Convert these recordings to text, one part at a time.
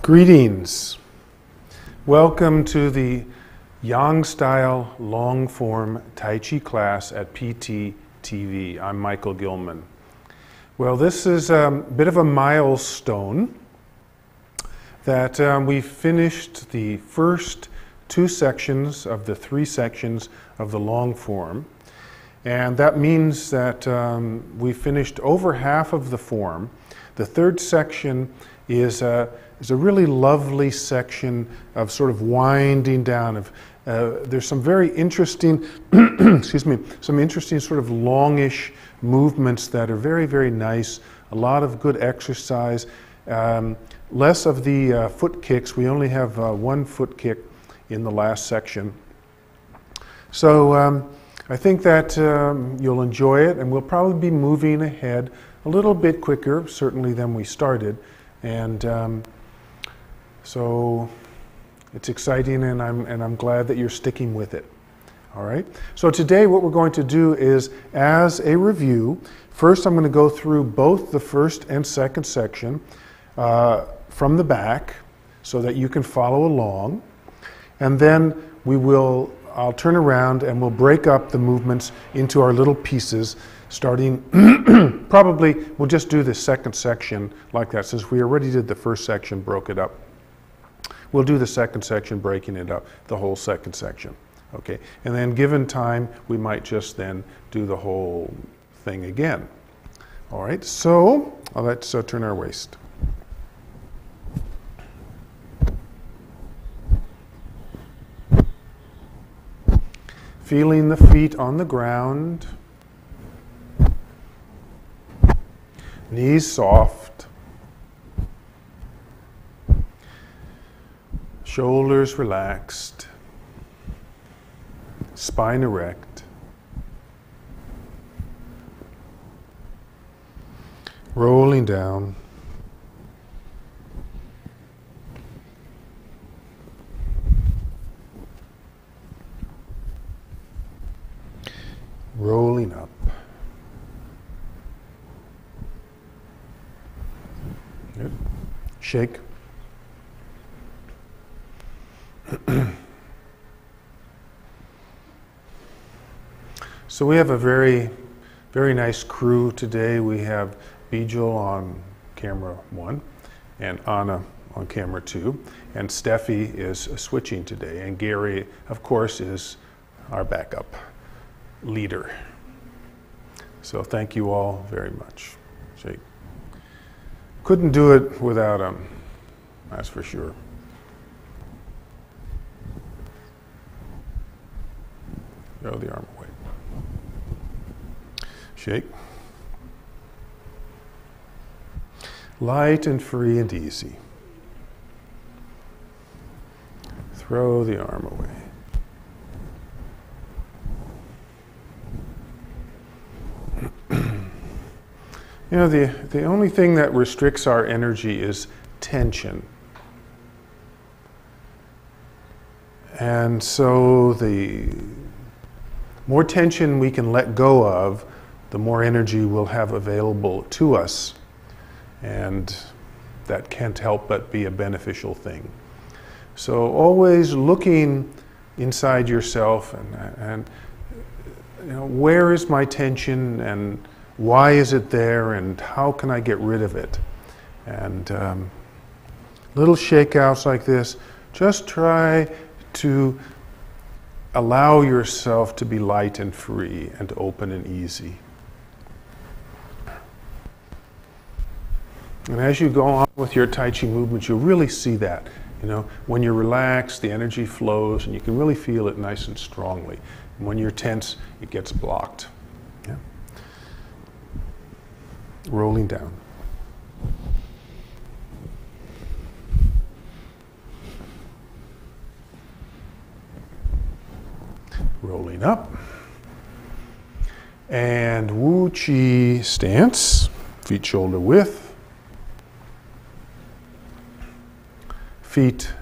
Greetings. Welcome to the Yang-style long-form Tai Chi class at PT TV. I'm Michael Gilman. Well, this is a bit of a milestone that we finished the first two sections of the three sections of the long form. And that means that we finished over half of the form. The third section is a really lovely section of sort of winding down. There's some very interesting, excuse me, some interesting sort of longish movements that are very, very nice. A lot of good exercise. Less of the foot kicks. We only have one foot kick in the last section. So I think that you'll enjoy it, and we'll probably be moving ahead a little bit quicker, certainly than we started. And so it's exciting, and I'm glad that you're sticking with it. All right. So today what we're going to do is, as a review, first I'm going to go through both the first and second section from the back so that you can follow along. And then I'll turn around and we'll break up the movements into our little pieces, starting, probably we'll just do the second section like that, since we already did the first section, broke it up. We'll do the second section, breaking it up, the whole second section, okay? And then given time, we might just then do the whole thing again. All right, so let's turn our waist. Feeling the feet on the ground, knees soft, shoulders relaxed, spine erect, rolling down, rolling up. Good. Shake. So we have a very, very nice crew today. We have Bijal on camera 1 and Anna on camera 2, and Steffi is switching today, and Gary, of course, is our backup leader. So thank you all very much. Shake. Couldn't do it without him, that's for sure. Throw the arm away. Shake. Light and free and easy. Throw the arm away. You know, the only thing that restricts our energy is tension. And so the more tension we can let go of, the more energy we'll have available to us. And that can't help but be a beneficial thing. So always looking inside yourself and you know, where is my tension, and why is it there, and how can I get rid of it? And little shakeouts like this, just try to allow yourself to be light and free and open and easy. And as you go on with your Tai Chi movements, you'll really see that. You know, when you're relaxed, the energy flows, and you can really feel it nice and strongly. And when you're tense, it gets blocked. Yeah. Rolling down. Rolling up. And Wu Chi stance, feet shoulder width. Feet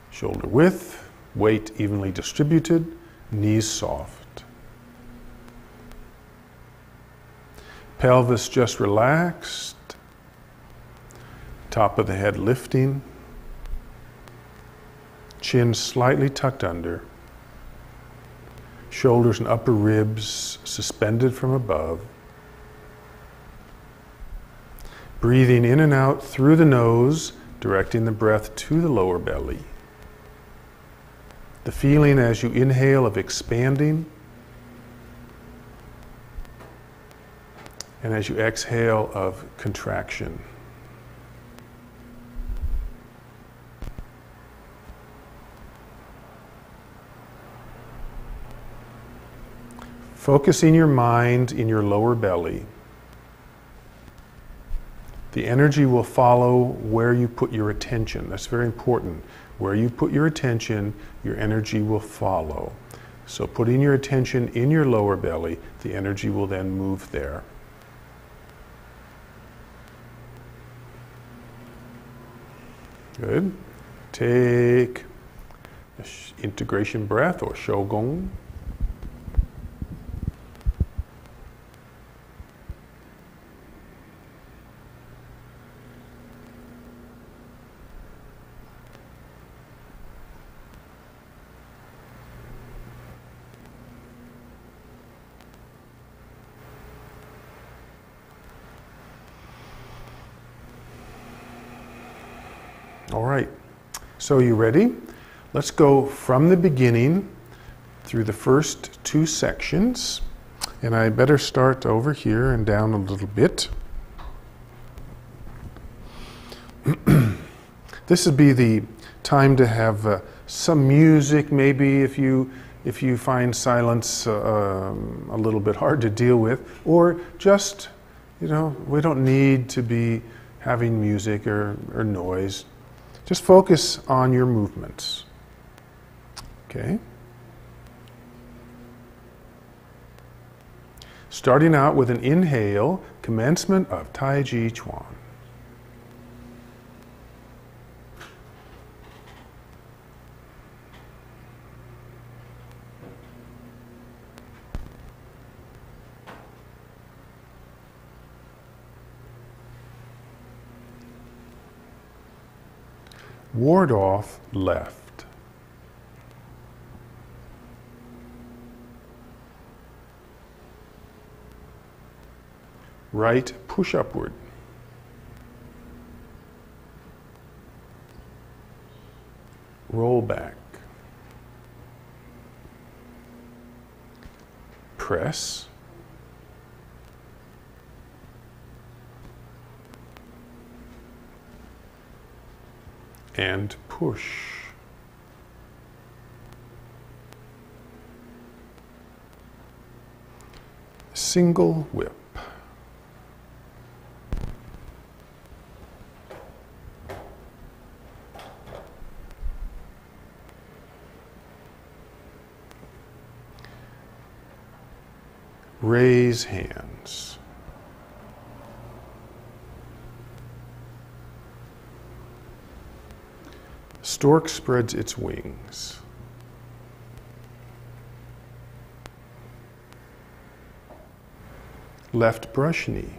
shoulder width, weight evenly distributed, knees soft. Pelvis just relaxed. Top of the head lifting. Chin slightly tucked under. Shoulders and upper ribs suspended from above. Breathing in and out through the nose, directing the breath to the lower belly. The feeling as you inhale of expanding, and as you exhale of contraction. Focusing your mind in your lower belly. The energy will follow where you put your attention. That's very important. Where you put your attention, your energy will follow. So putting your attention in your lower belly, the energy will then move there. Good. Take an integration breath or Shogun. All right, so you ready? Let's go from the beginning through the first two sections. And I better start over here and down a little bit. This would be the time to have some music, maybe if you find silence a little bit hard to deal with, or just, we don't need to be having music or noise. Just focus on your movements. Okay? Starting out with an inhale, commencement of Tai Chi Chuan. Ward off left. Right, push upward. Roll back. Press. And push. Single whip. Raise hands. Stork spreads its wings. Left brush knee.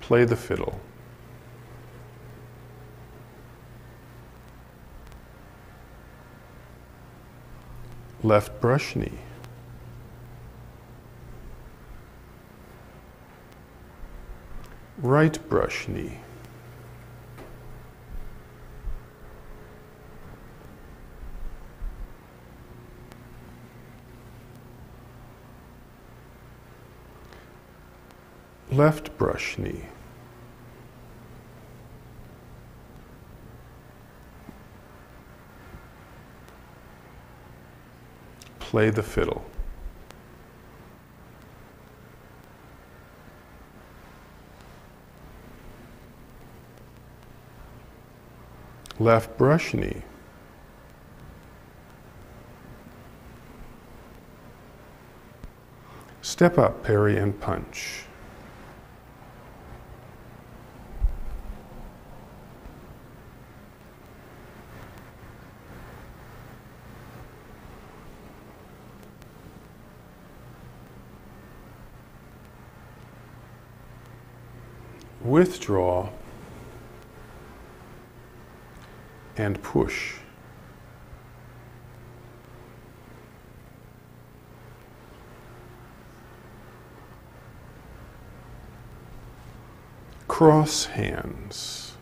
Play the fiddle. Left brush knee. Right brush knee. Left brush knee. Play the fiddle. Left brush knee. Step up, parry and punch. withdraw, and push. Cross hands.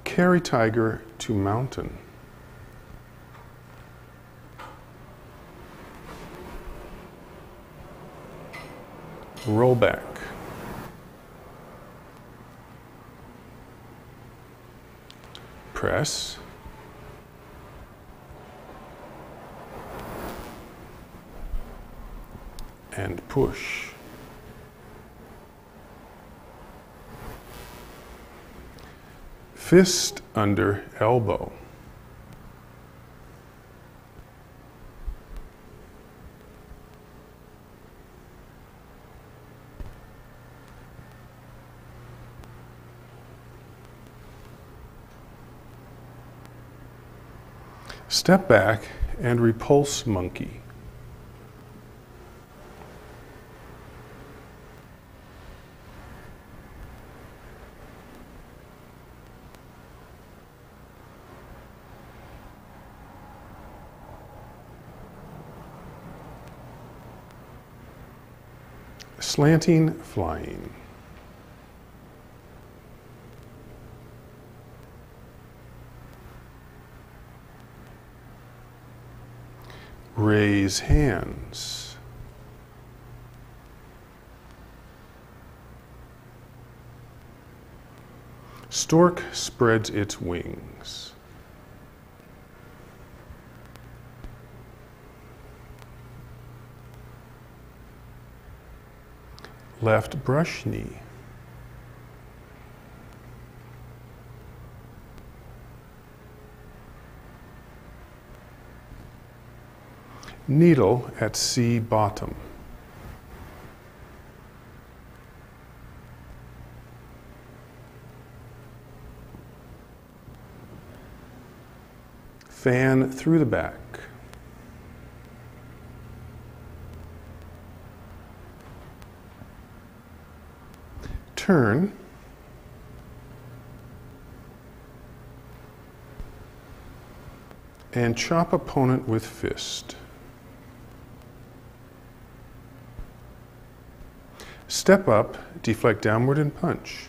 Carry tiger to mountain. Roll back. Press. And push. Fist under elbow. Step back and repulse monkey. Slanting flying. Raise hands. Stork spreads its wings. Left brush knee. Needle at C bottom. Fan through the back. Turn. And chop opponent with fist. Step up, deflect downward and punch.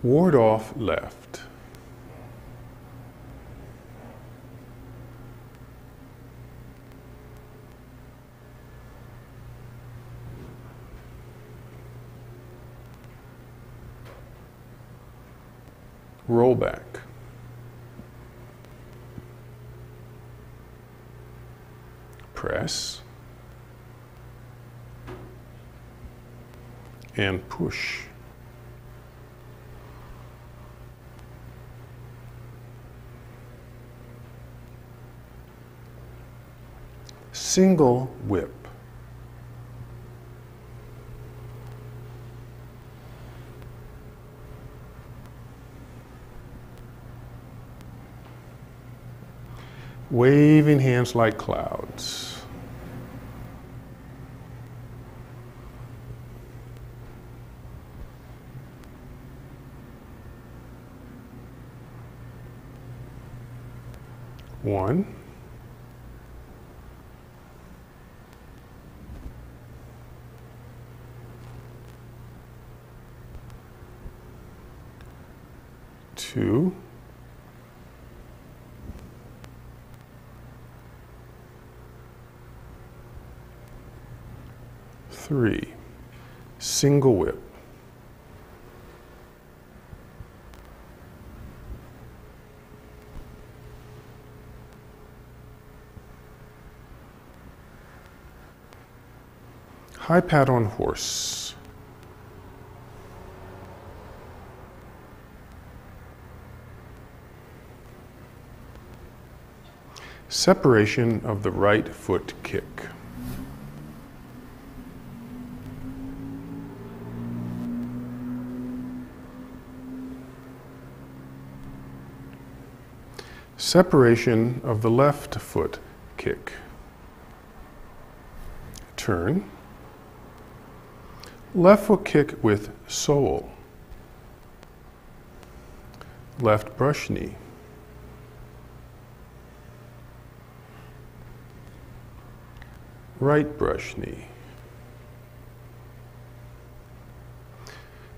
Ward off left. Roll back. Press. And push. Single whip. Waving hands like clouds. One. Two. Three. Single whip. High pat on horse. Separation of the right foot kick. Separation of the left foot kick. Turn. Left foot kick with sole. Left brush knee. Right brush knee.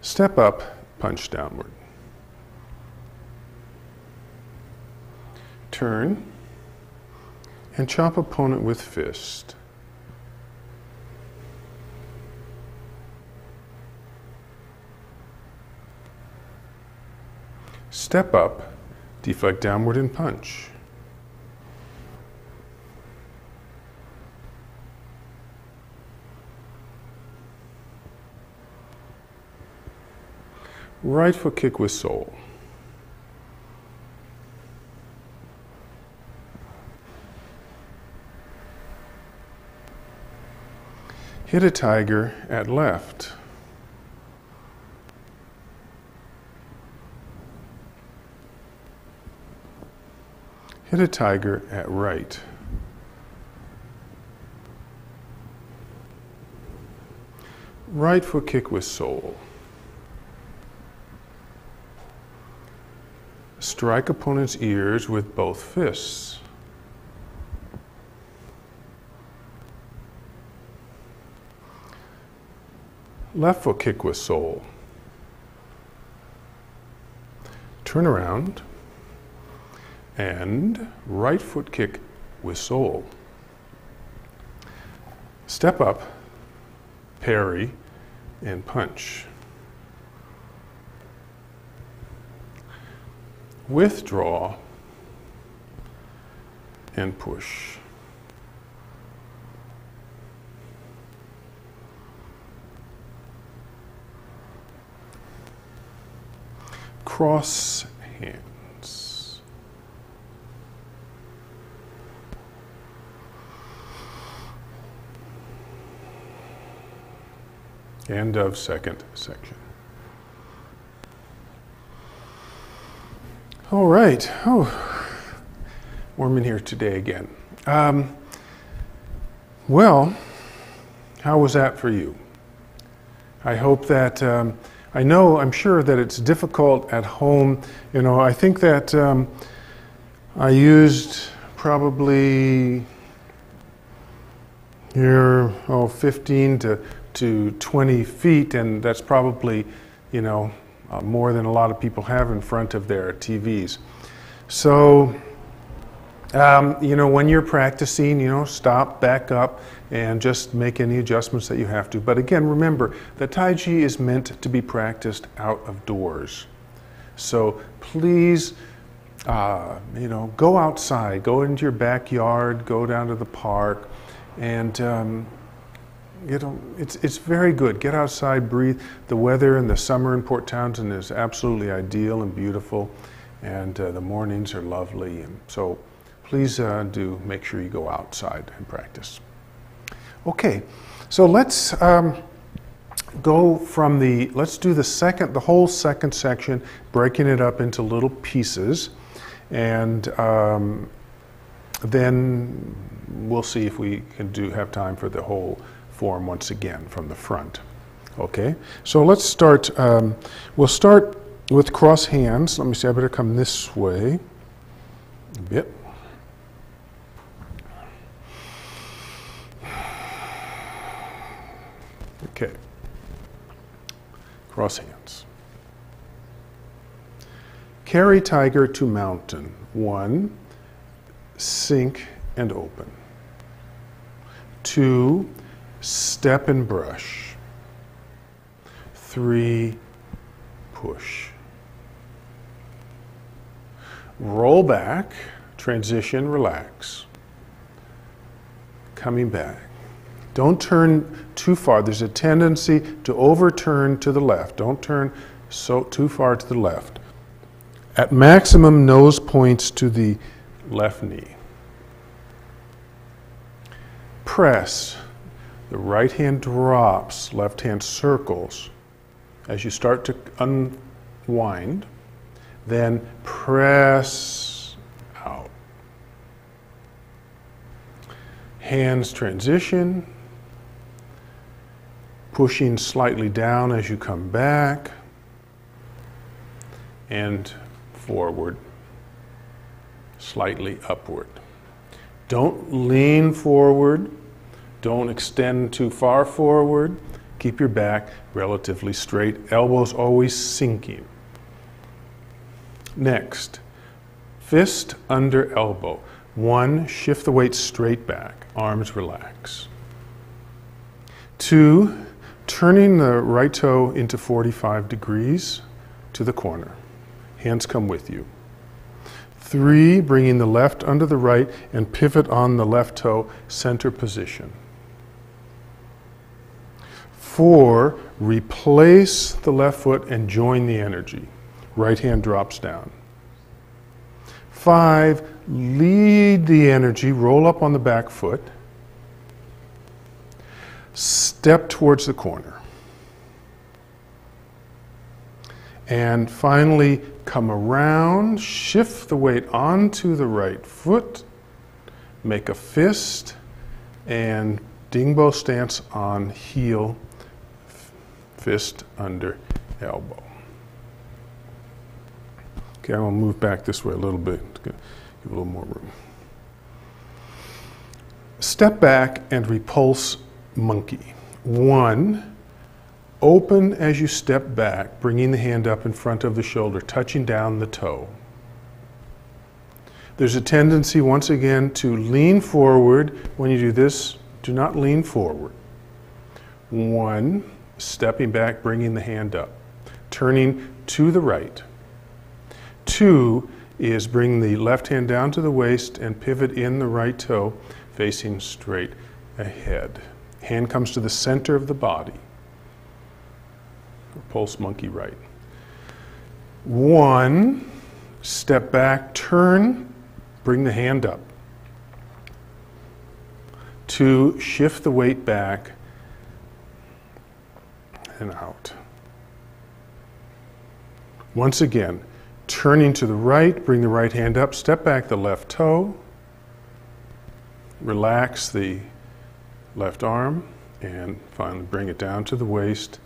Step up, punch downward. Turn and chop opponent with fist. Step up, deflect downward and punch. Right foot kick with sole. Hit a tiger at left. Hit a tiger at right. Right foot kick with sole. Strike opponent's ears with both fists. Left foot kick with sole. Turn around and right foot kick with sole. Step up, parry, and punch. Withdraw and push. Cross hands. End of second section. All right. Oh, warm in here today again. Well, how was that for you? I hope that, I'm sure that it's difficult at home. You know, I think that I used probably 15 to 20 feet, and that's probably, more than a lot of people have in front of their TVs. So, when you're practicing, stop, back up, and just make any adjustments that you have to. But again, remember that Tai Chi is meant to be practiced out of doors. So please, go outside, go into your backyard, go down to the park, and it's very good. Get outside, breathe. The weather in the summer in Port Townsend is absolutely ideal and beautiful, and the mornings are lovely. And so please do make sure you go outside and practice. Okay, so let's go from let's do the whole second section, breaking it up into little pieces, and then we'll see if we can have time for the whole form once again from the front. Okay, so let's start. We'll start with cross hands. Let me see, I better come this way a bit. Okay, cross hands. Carry tiger to mountain. 1, sink and open. 2, step and brush. 3, push. Roll back, transition, relax. Coming back. Don't turn too far. There's a tendency to overturn to the left. Don't turn too far to the left. At maximum, nose points to the left knee. Press. The right hand drops, left hand circles. As you start to unwind, then press out. Hands transition, pushing slightly down as you come back, and forward, slightly upward. Don't lean forward, don't extend too far forward. Keep your back relatively straight, elbows always sinking. Next, fist under elbow. 1, shift the weight straight back, arms relax. 2, turning the right toe into 45 degrees to the corner. Hands come with you. 3, bringing the left under the right and pivot on the left toe, center position. 4, replace the left foot and join the energy. Right hand drops down. 5, lead the energy, roll up on the back foot. Step towards the corner. And finally, come around, shift the weight onto the right foot, make a fist, and dingbo stance on heel, fist under elbow. Okay, I'm going to move back this way a little bit to give a little more room. Step back and repulse monkey. 1, open as you step back, bringing the hand up in front of the shoulder, touching down the toe. There's a tendency, once again, to lean forward. When you do this, do not lean forward. 1, stepping back, bringing the hand up, turning to the right. 2 is bring the left hand down to the waist and pivot in the right toe, facing straight ahead. Hand comes to the center of the body. Pulse monkey right. 1, step back, turn, bring the hand up. 2, shift the weight back and out. Once again, turning to the right, bring the right hand up, step back the left toe, relax the left arm, and finally bring it down to the waist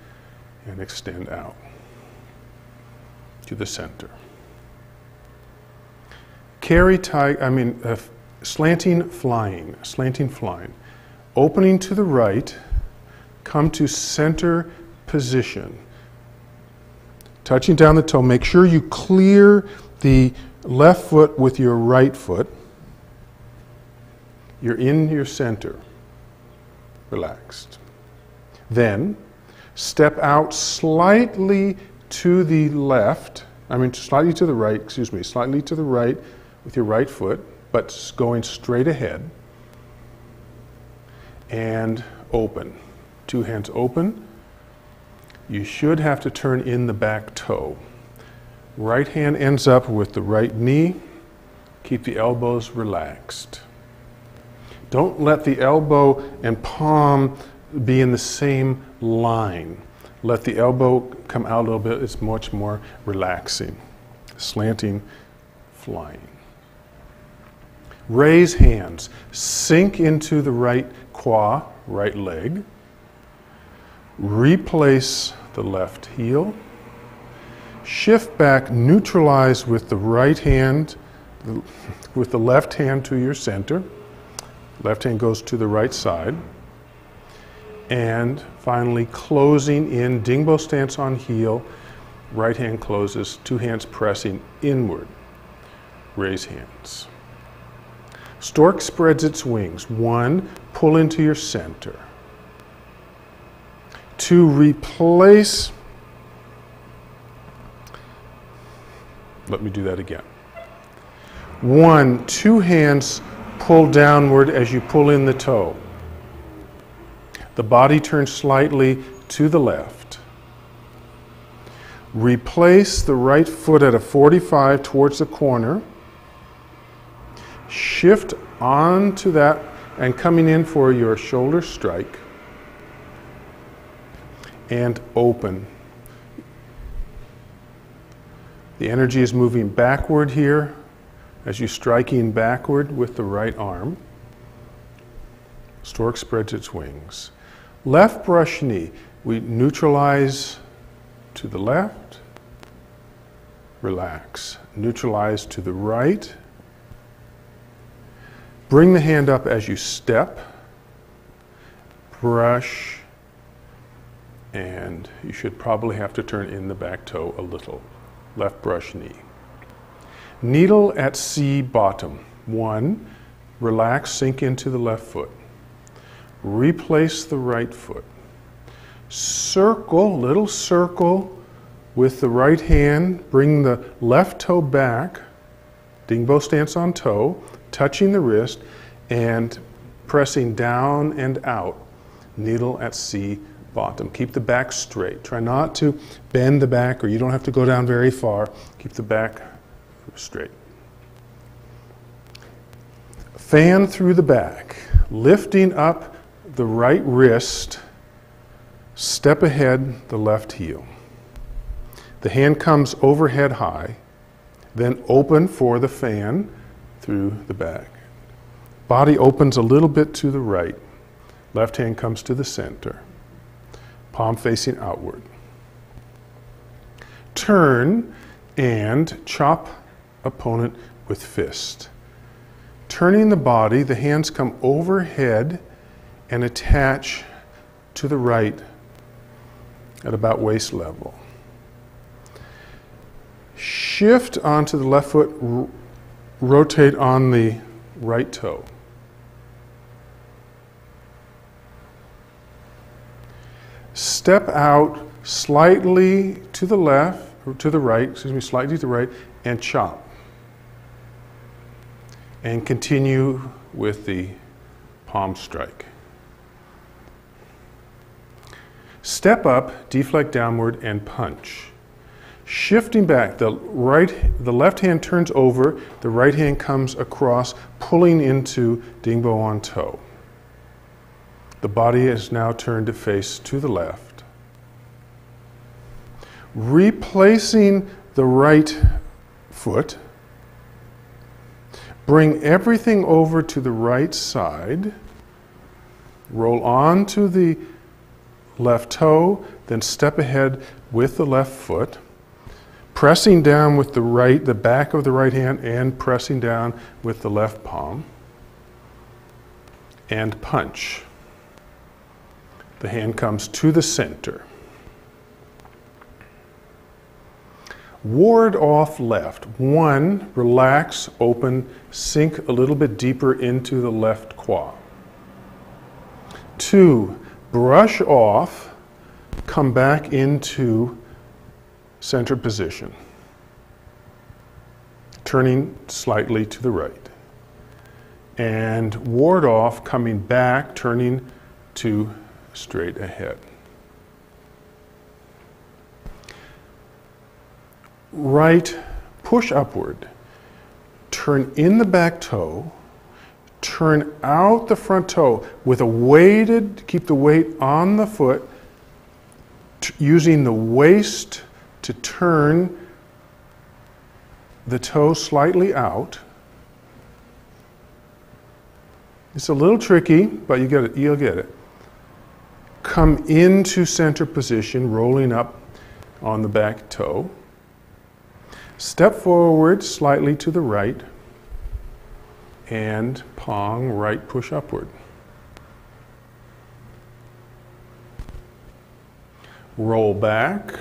and extend out to the center. Slanting flying. Opening to the right, come to center position. Touching down the toe, make sure you clear the left foot with your right foot. You're in your center, relaxed. Then, step out slightly to the left, slightly to the right with your right foot, but going straight ahead. And open. 2 hands open. You should have to turn in the back toe. Right hand ends up with the right knee. Keep the elbows relaxed. Don't let the elbow and palm be in the same line. Let the elbow come out a little bit. It's much more relaxing. Slanting, flying. Raise hands. Sink into the right quad, right leg. Replace the left heel. Shift back, neutralize with the right hand, with the left hand to your center. Left hand goes to the right side. And finally, closing in, dingbo stance on heel. Right hand closes, 2 hands pressing inward. Raise hands. Stork spreads its wings. 1, pull into your center. 2, replace. Let me do that again. 1, 2 hands pull downward as you pull in the toe. The body turns slightly to the left. Replace the right foot at a 45 towards the corner. Shift onto that and coming in for your shoulder strike. And open. The energy is moving backward here as you're striking backward with the right arm. Stork spreads its wings. Left brush knee. We neutralize to the left, relax. Neutralize to the right. Bring the hand up as you step, brush, and you should probably have to turn in the back toe a little. Left brush knee. Needle at C bottom. 1, relax, sink into the left foot. Replace the right foot. Circle, little circle with the right hand. Bring the left toe back, Dingbo stance on toe, touching the wrist and pressing down and out. Needle at C bottom. Keep the back straight. Try not to bend the back, or you don't have to go down very far. Keep the back straight. Fan through the back, lifting up the right wrist, step ahead the left heel. The hand comes overhead high, then open for the fan through the back. Body opens a little bit to the right. Left hand comes to the center. Palm facing outward. Turn and chop opponent with fist. Turning the body, the hands come overhead and attach to the right at about waist level. Shift onto the left foot, rotate on the right toe. Step out slightly to the left, or to the right, slightly to the right, and chop. And continue with the palm strike. Step up, deflect downward, and punch. Shifting back, the left hand turns over, the right hand comes across, pulling into Dingbo on toe. The body is now turned to face to the left. Replacing the right foot, bring everything over to the right side, roll on to the left toe, then step ahead with the left foot, pressing down with the back of the right hand and pressing down with the left palm, and punch. The hand comes to the center. Ward off left. 1, relax, open, sink a little bit deeper into the left quad. 2, brush off, come back into center position. Turning slightly to the right. And ward off, coming back, turning to straight ahead. Right, push upward. Turn in the back toe. Turn out the front toe with a weighted, keep the weight on the foot, using the waist to turn the toe slightly out. It's a little tricky, but you get it, you'll get it. Come into center position, rolling up on the back toe. Step forward slightly to the right, and pong, right push upward. Roll back.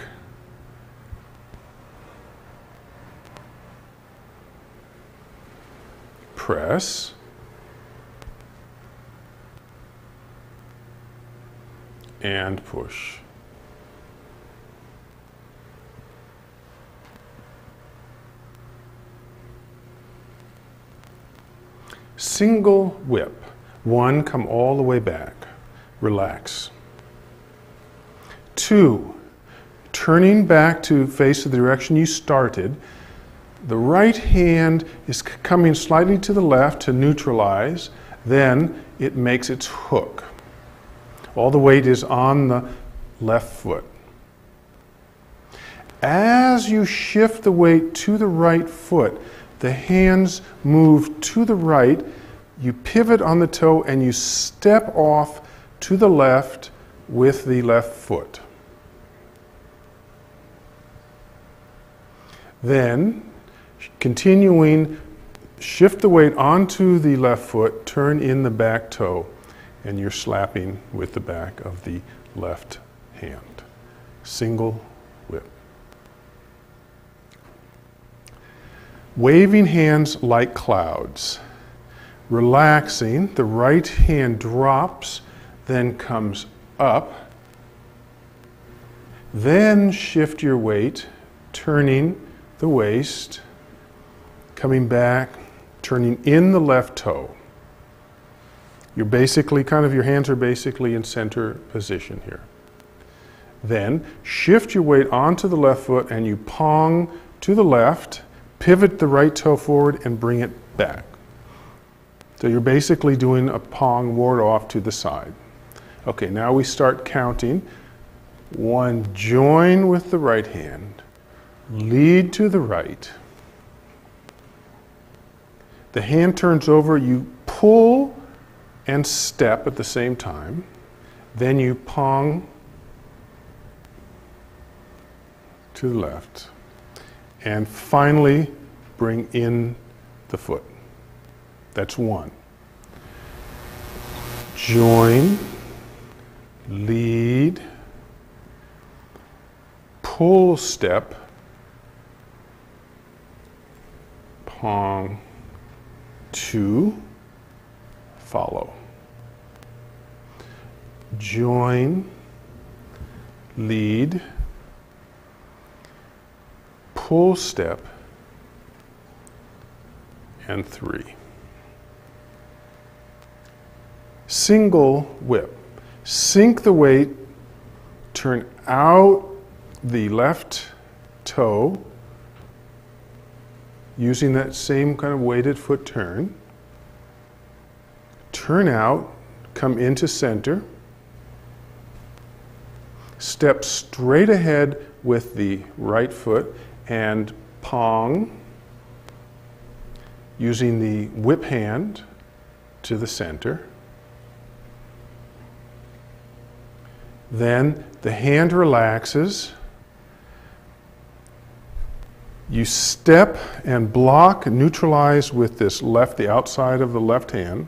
Press. And push. Single whip. 1, come all the way back. Relax. 2, turning back to face the direction you started. The right hand is coming slightly to the left to neutralize. Then it makes its hook. All the weight is on the left foot. As you shift the weight to the right foot, the hands move to the right, you pivot on the toe and you step off to the left with the left foot. Then, continuing, shift the weight onto the left foot, turn in the back toe, and you're slapping with the back of the left hand. Single whip. Waving hands like clouds. Relaxing, the right hand drops, then comes up. Then shift your weight, turning the waist, coming back, turning in the left toe. You're basically your hands are basically in center position here. Then shift your weight onto the left foot and you pong to the left, pivot the right toe forward and bring it back. So you're basically doing a pong ward off to the side. Okay, now we start counting. 1, join with the right hand, lead to the right. The hand turns over, you pull and step at the same time. Then you pong to the left. And finally, bring in the foot. That's 1. Join, lead, pull step, pong, 2, follow. Join, lead, pull step, and 3. Single whip. Sink the weight, turn out the left toe, using that same kind of weighted foot turn. Turn out, come into center, step straight ahead with the right foot and pong, using the whip hand to the center. Then the hand relaxes. You step and block, neutralize with the outside of the left hand,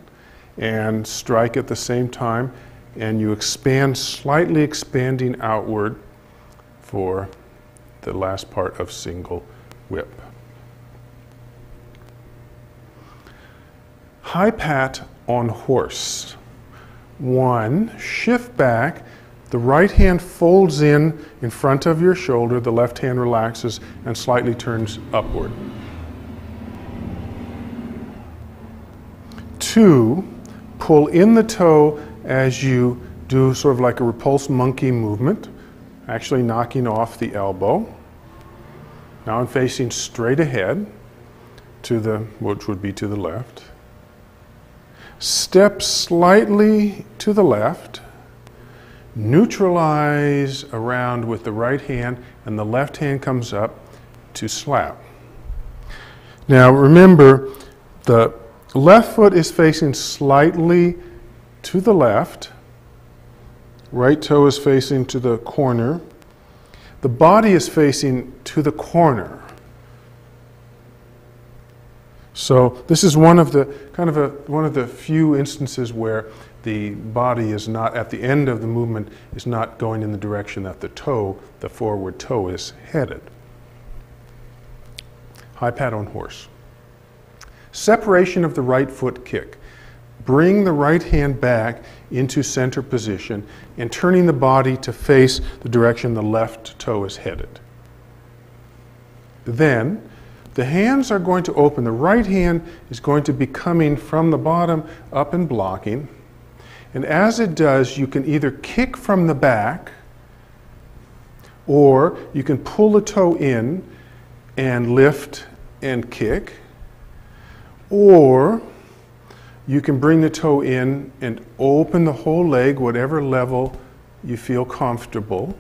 and strike at the same time, and you expand, slightly expanding outward for the last part of single whip. High pat on horse. 1, shift back. The right hand folds in front of your shoulder, the left hand relaxes and slightly turns upward. 2, pull in the toe as you do sort of like a repulsed monkey movement, actually knocking off the elbow. Now I'm facing straight ahead which would be to the left. Step slightly to the left. Neutralize around with the right hand and the left hand comes up to slap. Now remember, the left foot is facing slightly to the left. Right toe is facing to the corner. The body is facing to the corner. So this is one of the few instances where the body is not, at the end of the movement, is not going in the direction that the forward toe is headed. High pat on horse. Separation of the right foot kick. Bring the right hand back into center position and turning the body to face the direction the left toe is headed. Then, the hands are going to open. The right hand is going to be coming from the bottom up and blocking. And as it does, you can either kick from the back, or you can pull the toe in and lift and kick, or you can bring the toe in and open the whole leg, whatever level you feel comfortable.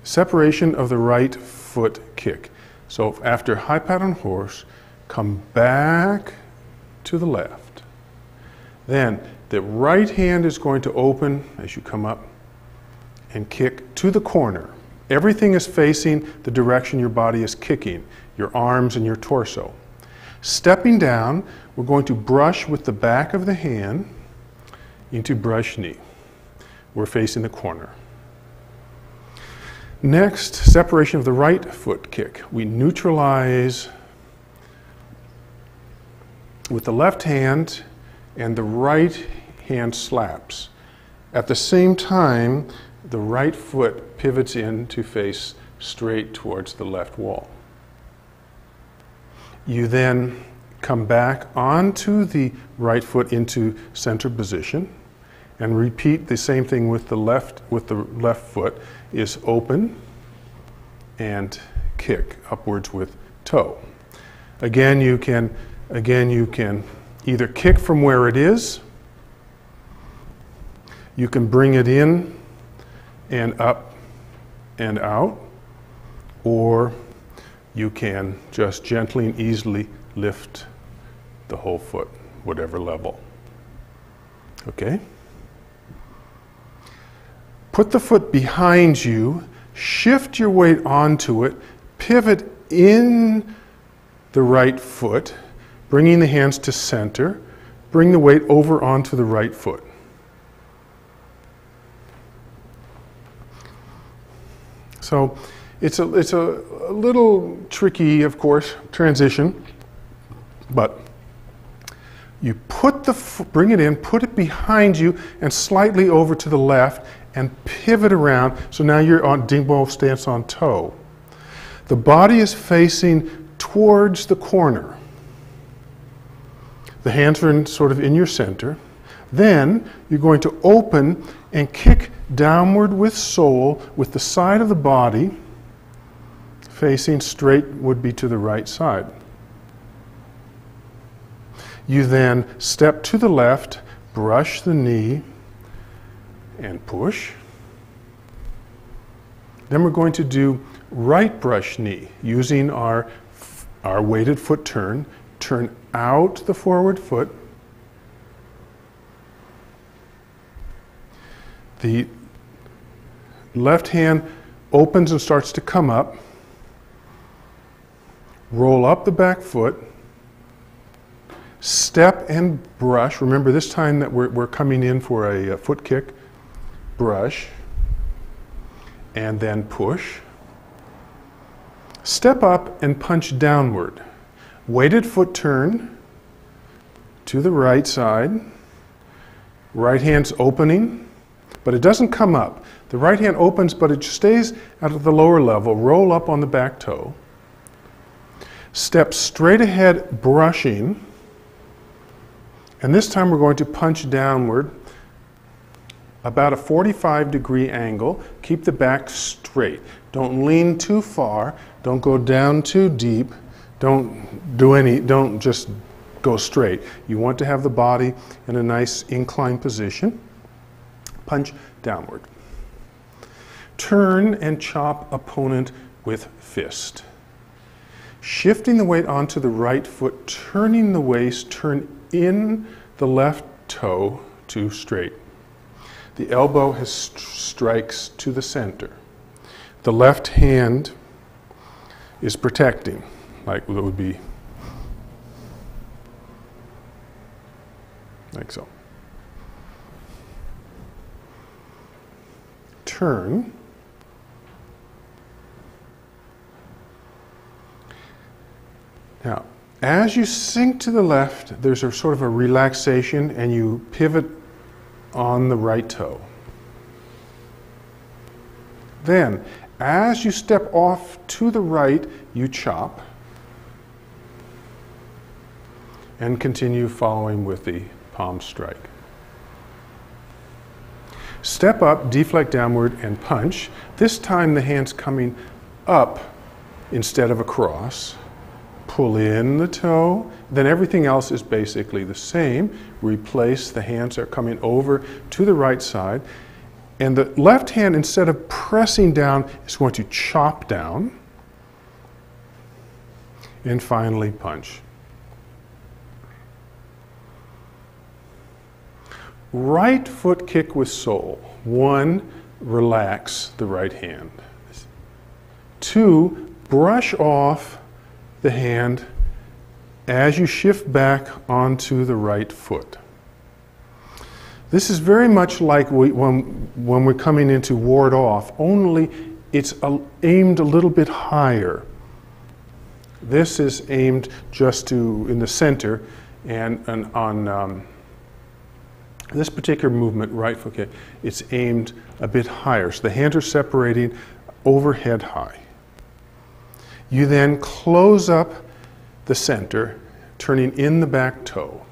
Separation of the right foot kick. So after high pat on horse, come back to the left. Then the right hand is going to open as you come up and kick to the corner. Everything is facing the direction your body is kicking, your arms and your torso. Stepping down, we're going to brush with the back of the hand into brush knee. We're facing the corner. Next, separation of the right foot kick. We neutralize with the left hand and the right hand slaps. At the same time, the right foot pivots in to face straight towards the left wall. You then come back onto the right foot into center position and repeat the same thing with the left foot is open and kick upwards with toe. Again, you can either kick from where it is, you can bring it in and up and out, or you can just gently and easily lift the whole foot, whatever level. Okay? Put the foot behind you, shift your weight onto it, pivot in the right foot, bringing the hands to center, bring the weight over onto the right foot. So it's a little tricky, of course, transition, but you bring it in, put it behind you, and slightly over to the left, and pivot around. So now you're on dingbo stance on toe. The body is facing towards the corner. The hands are sort of in your center. Then you're going to open and kick downward with sole, with the side of the body facing straight would be to the right side. You then step to the left, brush the knee, and push. Then we're going to do right brush knee using our weighted foot turn. Turn out the forward foot. The left hand opens and starts to come up. Roll up the back foot. Step and brush. Remember this time that we're coming in for a foot kick. Brush. And then push. Step up and punch downward. Weighted foot turn to the right side. Right hand's opening, but it doesn't come up. The right hand opens, but it stays at the lower level. Roll up on the back toe. Step straight ahead, brushing. And this time we're going to punch downward about a 45-degree angle. Keep the back straight. Don't lean too far. Don't go down too deep. Don't just go straight. You want to have the body in a nice inclined position. Punch downward. Turn and chop opponent with fist. Shifting the weight onto the right foot, turning the waist, turn in the left toe to straight. The elbow strikes to the center. The left hand is protecting, like it would be like so. Turn. Now, as you sink to the left, there's a sort of a relaxation and you pivot on the right toe. Then, as you step off to the right, you chop and continue following with the palm strike. Step up, deflect downward, and punch. This time the hand's coming up instead of across. Pull in the toe, then everything else is basically the same. Replace, the hands are coming over to the right side. And the left hand, instead of pressing down, is going to chop down. and finally punch. Right foot kick with sole. 1, relax the right hand. 2, brush off the hand as you shift back onto the right foot. This is very much like when we're coming into ward off, only it's aimed a little bit higher. This is aimed just in the center, and on this particular movement, right foot kick, it's aimed a bit higher. So the hands are separating overhead high. You then close up the center, turning in the back toe.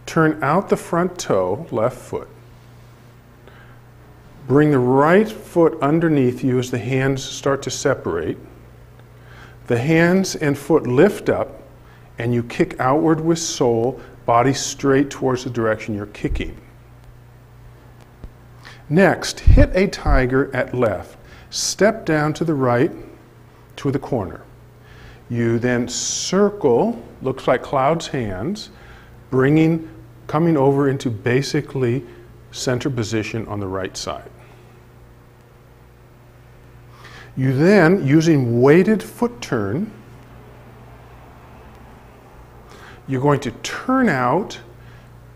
Turn out the front toe, left foot. Bring the right foot underneath you as the hands start to separate. The hands and foot lift up, and you kick outward with sole, body straight towards the direction you're kicking. Next, hit a tiger at left. Step down to the right to the corner. You then circle, looks like Cloud's hands, coming over into basically center position on the right side. You then, using weighted foot turn, you're going to turn out,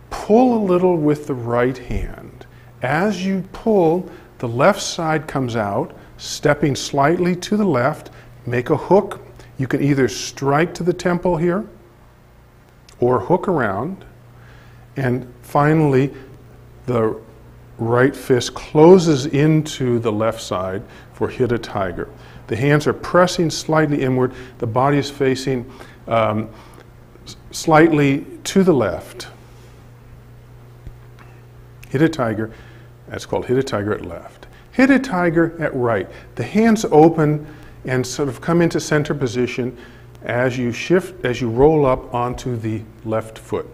pull a little with the right hand. As you pull, the left side comes out, stepping slightly to the left, make a hook. You can either strike to the temple here or hook around. And finally, the right fist closes into the left side for hit a tiger. The hands are pressing slightly inward. The body is facing slightly to the left. Hit a tiger. That's called hit a tiger at left. Hit a tiger at right. The hands open and sort of come into center position as you shift, as you roll up onto the left foot.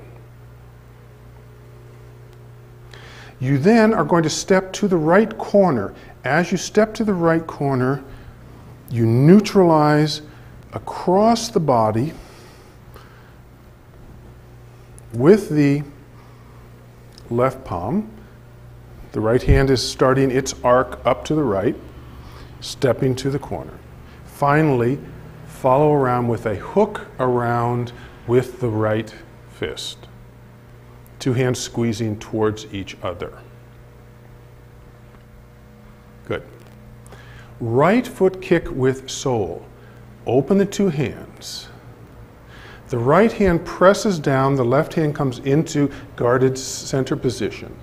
You then are going to step to the right corner. As you step to the right corner, you neutralize across the body with the left palm. The right hand is starting its arc up to the right, stepping to the corner. Finally, follow around with a hook around with the right fist. 2 hands squeezing towards each other. Good. Right foot kick with sole. Open the 2 hands. The right hand presses down, the left hand comes into guarded center position.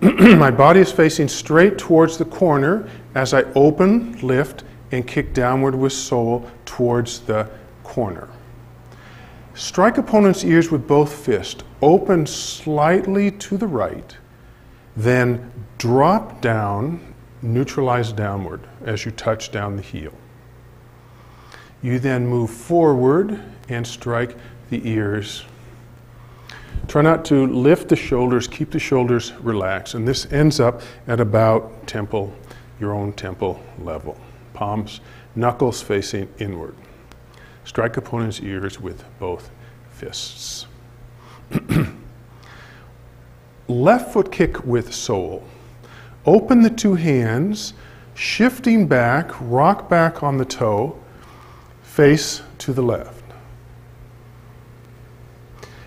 My body is facing straight towards the corner as I open, lift, and kick downward with sole towards the corner. Strike opponent's ears with both fists. Open slightly to the right, then drop down, neutralize downward as you touch down the heel. You then move forward and strike the ears. Try not to lift the shoulders, keep the shoulders relaxed, and this ends up at about temple, your own temple level. Palms, knuckles facing inward. Strike opponent's ears with both fists. Left foot kick with sole. Open the 2 hands, shifting back, rock back on the toe, face to the left.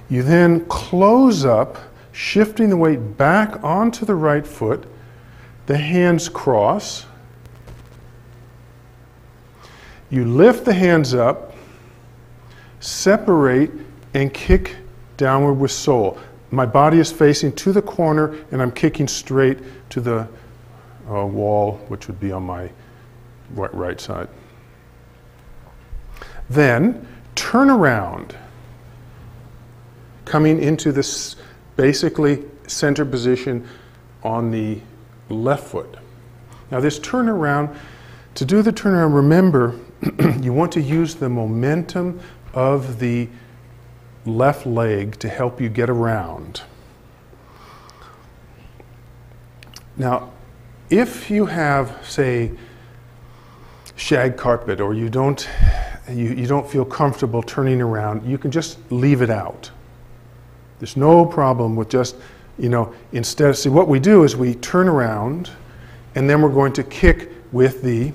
You then close up, shifting the weight back onto the right foot. The hands cross. You lift the hands up, separate, and kick downward with sole. My body is facing to the corner, and I'm kicking straight to the wall, which would be on my right side. Then turn around, coming into this basically center position on the left foot. Now this turnaround, to do the turnaround, remember, you want to use the momentum of the left leg to help you get around. Now, if you have, say, shag carpet, or you don't feel comfortable turning around, you can just leave it out. There's no problem with just, instead, see what we do is we turn around and then we're going to kick with the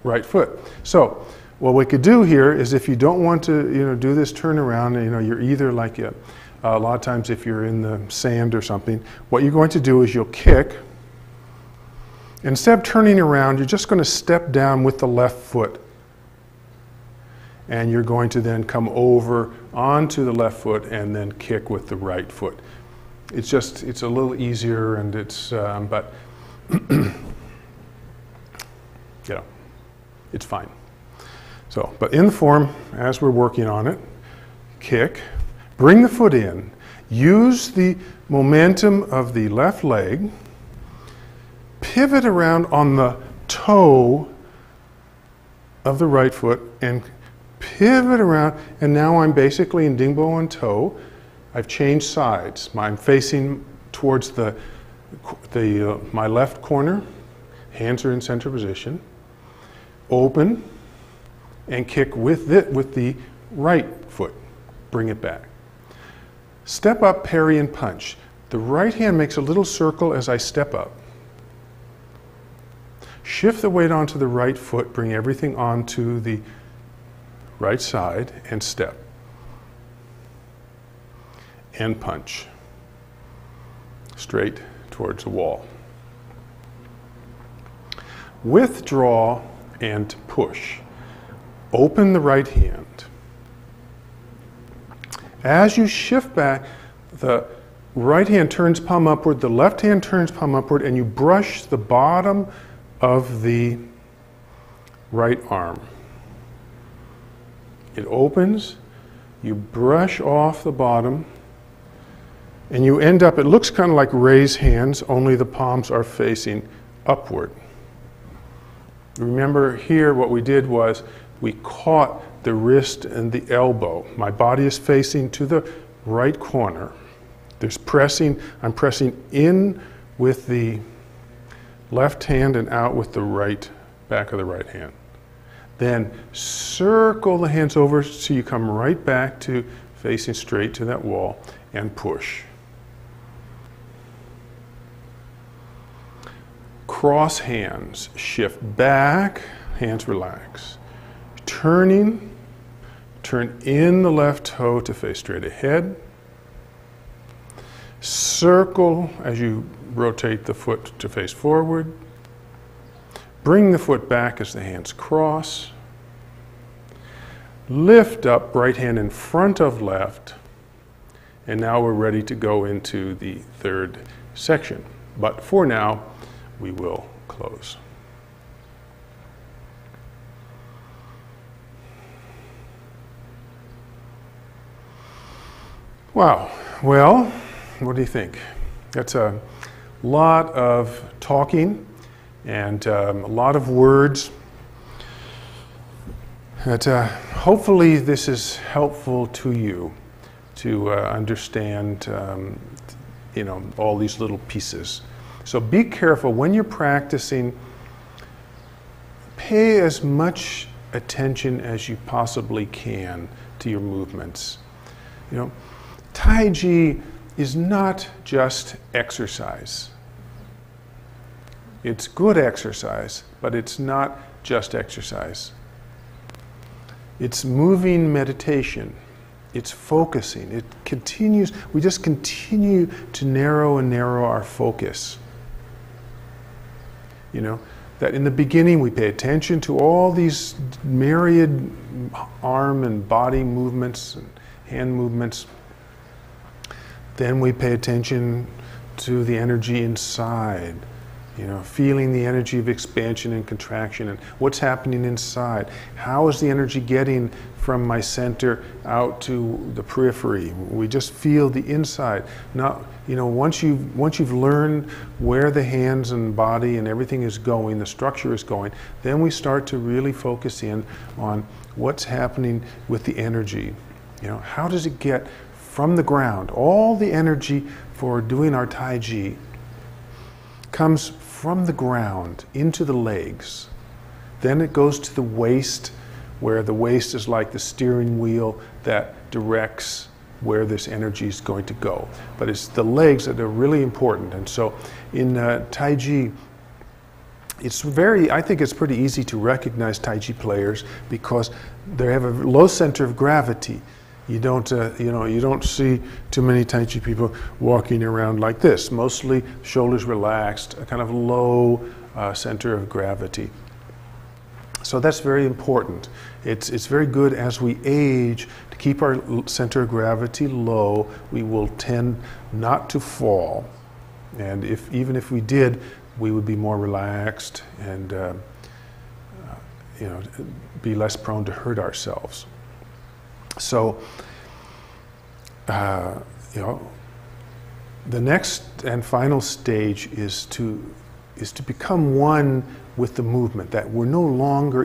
right foot. So what we could do here is, if you don't want to do this turnaround, you're either like a lot of times if you're in the sand or something, what you're going to do is you'll kick. Instead of turning around, you're just going to step down with the left foot. And you're going to then come over onto the left foot and then kick with the right foot. It's a little easier, and but it's fine. So, but in the form, as we're working on it, kick, bring the foot in, use the momentum of the left leg, pivot around on the toe of the right foot, and pivot around, and now I'm basically in Dingbo on toe. I've changed sides. I'm facing towards my left corner. Hands are in center position. Open and kick with the right foot. Bring it back. Step up, parry, and punch. The right hand makes a little circle as I step up. Shift the weight onto the right foot. Bring everything onto the right side and step. And punch. Straight towards the wall. Withdraw and push. Open the right hand. As you shift back, the right hand turns palm upward, the left hand turns palm upward, and you brush the bottom of the right arm. It opens, you brush off the bottom, and you end up, it looks kind of like raised hands, only the palms are facing upward. Remember here what we did was we caught the wrist and the elbow. My body is facing to the right corner. There's pressing, I'm pressing in with the left hand and out with the right, back of the right hand. Then circle the hands over so you come right back to facing straight to that wall and push. Cross hands, shift back, hands relax. Turning, turn in the left toe to face straight ahead. Circle as you rotate the foot to face forward. Bring the foot back as the hands cross. Lift up, right hand in front of left. And now we're ready to go into the third section. But for now, we will close. Wow. Well, what do you think? That's a lot of talking and a lot of words. But hopefully this is helpful to you to understand, all these little pieces. So be careful when you're practicing. Pay as much attention as you possibly can to your movements. Tai Chi is not just exercise. It's good exercise, but it's not just exercise. It's moving meditation. It's focusing. It continues. We just continue to narrow and narrow our focus. That in the beginning we pay attention to all these myriad arm and body movements and hand movements. Then we pay attention to the energy inside, feeling the energy of expansion and contraction and what's happening inside. How is the energy getting from my center out to the periphery? We just feel the inside. Now, once you've learned where the hands and body and everything is going, the structure is going, then we start to really focus in on what's happening with the energy. How does it get from the ground? All the energy for doing our Tai Chi comes from the ground into the legs. Then it goes to the waist, where the waist is like the steering wheel that directs where this energy is going to go. But it's the legs that are really important. And so in Tai Chi, I think it's pretty easy to recognize Tai Chi players because they have a low center of gravity. You don't see too many Tai Chi people walking around like this. Mostly shoulders relaxed, a kind of low center of gravity. So that's very important. It's very good as we age to keep our center of gravity low. We will tend not to fall, and even if we did, we would be more relaxed and be less prone to hurt ourselves. So the next and final stage is to become one with the movement, that we're no longer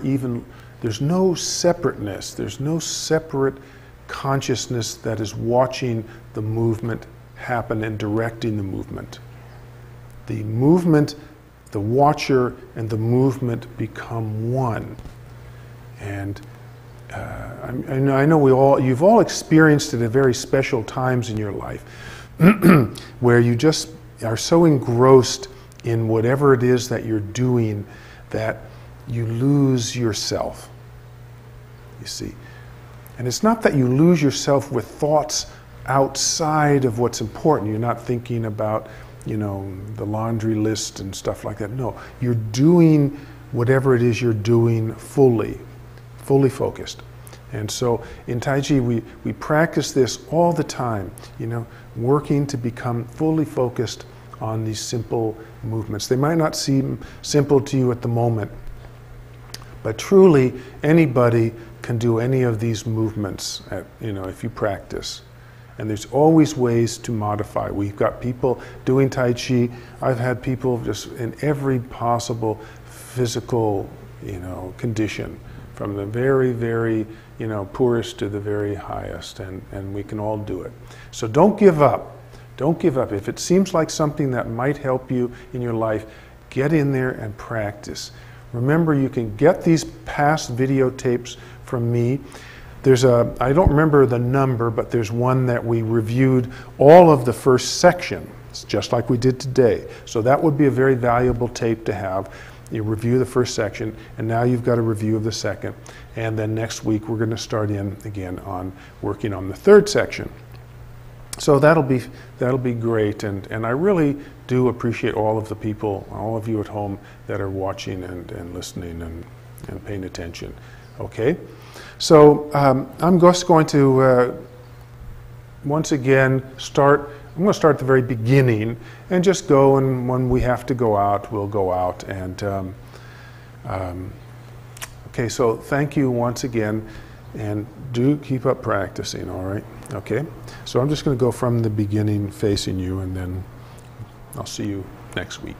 there's no separateness, there's no separate consciousness that is watching the movement happen and directing the movement. The movement, the watcher, and the movement become one. And I know you've all experienced it at very special times in your life where you just are so engrossed in whatever it is that you're doing that you lose yourself, you see. And it's not that you lose yourself with thoughts outside of what's important. You're not thinking about, the laundry list and stuff like that. No, you're doing whatever it is you're doing fully focused. And so in Tai Chi, we practice this all the time, working to become fully focused on these simple movements. They might not seem simple to you at the moment, but truly anybody can do any of these movements if you practice. And there's always ways to modify. We've got people doing Tai Chi. I've had people just in every possible physical condition, from the very, very poorest to the very highest, and we can all do it. So don't give up. Don't give up. If it seems like something that might help you in your life, get in there and practice. Remember, you can get these past videotapes from me. I don't remember the number, but there's one that we reviewed all of the first section, just like we did today. So that would be a very valuable tape to have. You review the first section, and now you've got a review of the second. And then next week, we're going to start in again on working on the third section. So that'll be great, and I really do appreciate all of the people, all of you at home that are watching and listening and paying attention. Okay, so I'm just going to once again I'm going to start at the very beginning and just go, and when we have to go out, we'll go out. And okay, so thank you once again, and do keep up practicing, all right? Okay, so I'm just going to go from the beginning facing you, and then I'll see you next week.